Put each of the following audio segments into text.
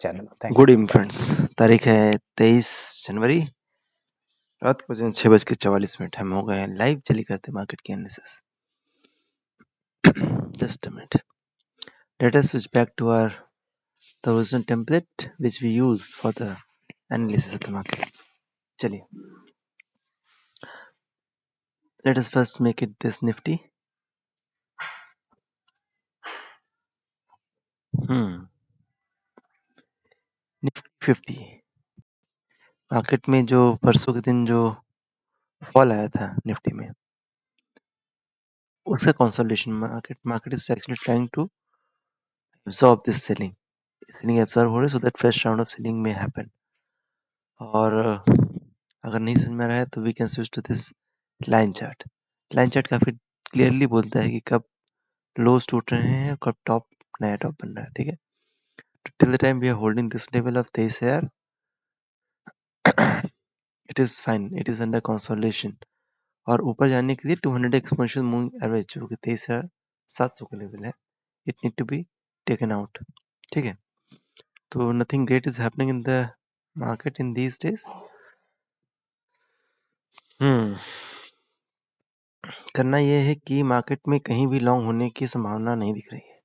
Channel. Thank good you. Evening friends. तारीख है 23 जनवरी, रात के बजे 6:44। हम हो गए हैं लाइव। चली करते मार्केट की analysis. Just a minute, let us switch back to our the original template which we use for the analysis of the market. चलिए, let us first make it this nifty. Nifty 50 market में जो परसों के दिन जो fall आया था निफ्टी में, उसका consolidation market is actually trying to absorb this selling absorb हो रही, so that fresh round of selling may happen. और अगर नहीं समझ में आ रहा है तो we can switch to this line chart. Line chart काफी क्लियरली बोलता है कि कब लोज टूट रहे हैं और कब टॉप नया टॉप बन रहा है। ठीक है, till the time we are holding this level of 23,000, it is fine, it is under consolidation. और ऊपर जाने के लिए 200 एक्सपोनेंशियल मूविंग एवरेज जो कि 23,700 का लेवल है, it need to be taken out. ठीक है, तो nothing great is happening in the market in these days. करना यह है कि मार्केट में कहीं भी लॉन्ग होने की संभावना नहीं दिख रही है।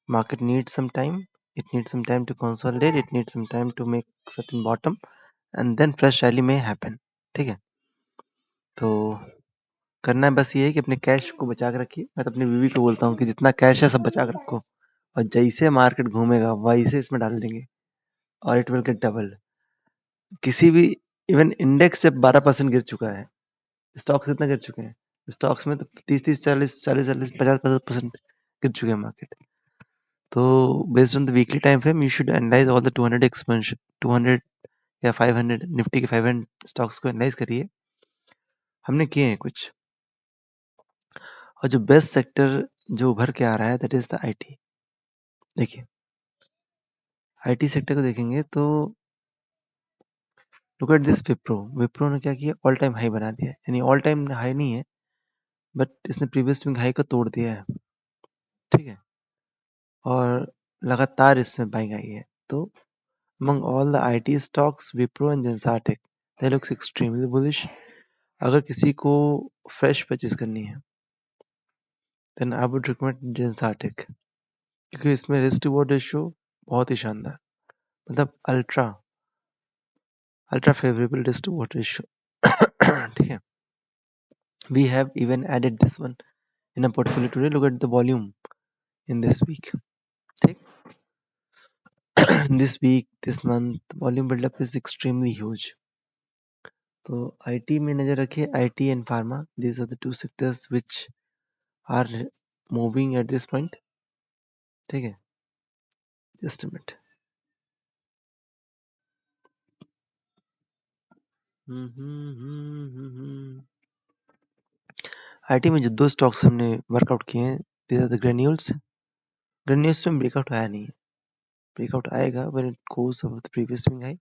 Market needs some time, it needs some time to consolidate, it needs some time to make certain bottom and then fresh rally में हैपन। ठीक है, तो करना है बस ये है कि अपने कैश को बचा के रखिए। मैं तो अपनी बीवी को बोलता हूँ कि जितना कैश है सब बचा के रखो, और जैसे मार्केट घूमेगा वैसे इसमें डाल देंगे और इट विल गेट डबल। किसी भी इवन इंडेक्स जब 12% गिर चुका है, स्टॉक्स कितना गिर चुके हैं, स्टॉक्स में तो 30 40 40 50% गिर चुके हैं मार्केट। तो based on the weekly time frame you should analyse all the 200 expansion 200 या 500 निफ्टी के 500 स्टॉक्स को एनालाइज करिए। हमने किए हैं कुछ, और जो बेस्ट सेक्टर जो उभर के आ रहा है दैट इज द आईटी। देखिए, आईटी सेक्टर को देखेंगे तो लुक एट दिस विप्रो ने क्या किया, ऑल टाइम हाई बना दिया। यानी ऑल टाइम हाई नहीं है, बट इसने प्रीवियस स्विंग हाई को तोड़ दिया है। ठीक है, और लगातार इसमें बाइंग आई है। तो among all the IT stocks, Wipro and Gensartec, they looks extremely bullish. अगर किसी को फ्रेश परचेज करनी है then I would recommend Gensartec, क्योंकि इसमें रिस्क रिवॉर्ड रेशियो बहुत ही शानदार, मतलब ultra favourable risk reward ratio. ठीक है, we have even added this one in a portfolio today. Look at the volume in this week. ठीक, in this week, this month, volume buildup is extremely huge. तो IT में नजर रखिए, IT and pharma, these are the two sectors which are moving at this point. ठीक है, just a minute. IT में जो दो स्टॉक्स हमने वर्कआउट किए हैं, these are the granules. granules में ब्रेकआउट आया नहीं है, ब्रेकआउट आएगा when it goes above the previous swing high,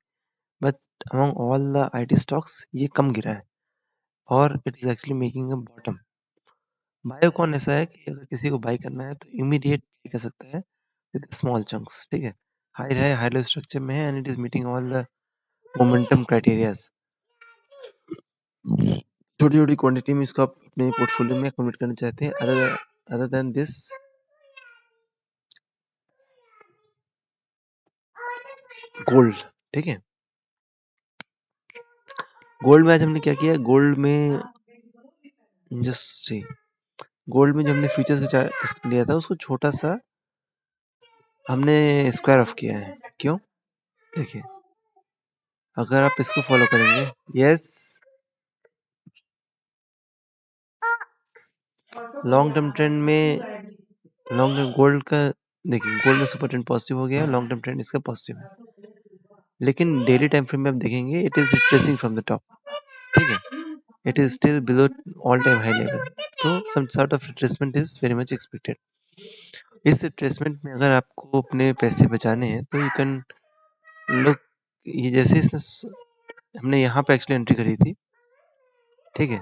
but among all the IT stocks ये कम गिरा है और it is actually making a bottom. Biocon ऐसा है कि अगर किसी को बाई करना है तो इमीडिएट बाई कर सकता है विद स्मॉल चंक्स। ठीक है, हाई लो स्ट्रक्चर में है and it is meeting all the momentum criterias. छोटी छोटी क्वांटिटी में इसको आप अपने पोर्टफोलियो में कन्वर्ट करना चाहते हैं। Other than this, gold. ठीक है, गोल्ड में आज हमने क्या किया, गोल्ड में जस्ट सी, गोल्ड में जो हमने फ्यूचर्स का चार्ट लिया था उसको छोटा सा हमने स्क्वायर ऑफ किया है। क्यों? देखिए, अगर आप इसको फॉलो करेंगे, यस, लॉन्ग टर्म ट्रेंड में, लॉन्ग टर्म गोल्ड का देखिए, गोल्ड में सुपर ट्रेंड पॉजिटिव हो गया, लॉन्ग टर्म ट्रेंड इसका पॉजिटिव है, लेकिन डेली टाइम फ्रेम में आप देखेंगे it is retracing from the top. ठीक है, it is still below all time high level, तो some sort of retracement is very much expected. इस रिट्रेसमेंट में अगर आपको अपने पैसे बचाने हैं तो यू कैन लुक, ये जैसे इसने, हमने यहाँ पे एक्चुअली एंट्री करी थी। ठीक है,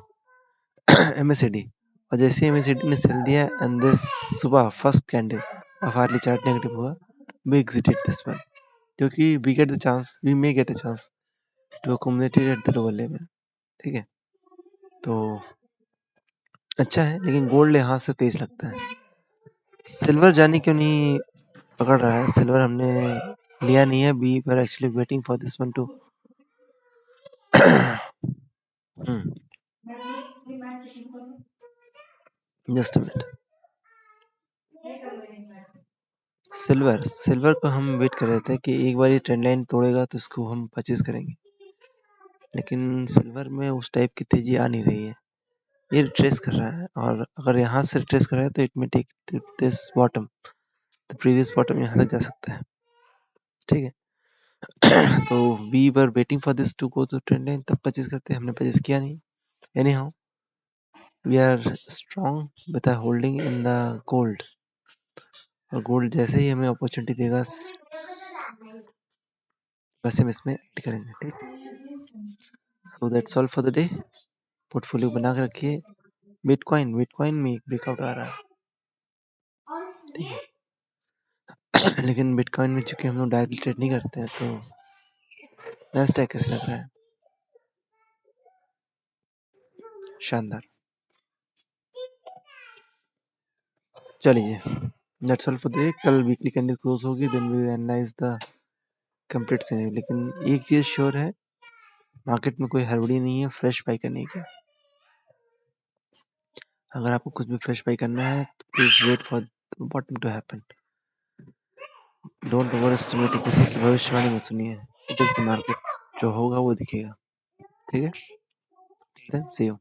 MACD, और जैसे MACD ने सेल दिया एंड दिस सुबह first candle of early chart negative हुआ, we exited this one. क्योंकि we may get a chance to accumulate it at the lower level. ठीक है, तो अच्छा है, लेकिन गोल्ड यहाँ से तेज लगता है। सिल्वर जाने क्यों नहीं पकड़ रहा है, सिल्वर हमने लिया नहीं है, we were actually waiting for this one to just a minute. Silver को हम वेट कर रहे थे कि एक बार ये ट्रेंड लाइन तोड़ेगा तो इसको हम परचेज करेंगे, लेकिन सिल्वर में उस टाइप की तेजी आ नहीं रही है, ये रिट्रेस कर रहा है, और अगर यहाँ से रिट्रेस कर रहा है तो it may take this bottom, तो प्रीवियस बॉटम यहाँ तक जा सकता है। ठीक है तो we were waiting for this to go to trend line, तब परचेज करते, हमने परचेज किया नहीं। Anyhow we are strong with holding in the gold, और गोल्ड जैसे ही हमें अपॉर्चुनिटी देगा वैसे हम इसमें ऐड करेंगे। ठीक, so that's all for the day. Portfolio बना के रखिए। बिटकॉइन में एक ब्रेकआउट आ रहा है, ठीक है लेकिन बिटकॉइन में चूंकि हम लोग डायरेक्टली ट्रेड नहीं करते हैं, तो नैस्डैक कैसे लग रहा है? शानदार। चलिए, that's all for the day. कल वीकली कैंडल क्लोज होगी, then we will analyse the complete scenario. लेकिन एक चीज श्योर है, मार्केट में कोई हड़बड़ी नहीं है फ्रेश बाई करने की। अगर आपको कुछ भी फ्रेश बाई करना है तो please wait for bottom to happen. Don't overestimate, किसी की भविष्यवाणी मत सुनिए, इट इज द मार्केट, जो होगा वो दिखेगा। ठीक है, सी यू।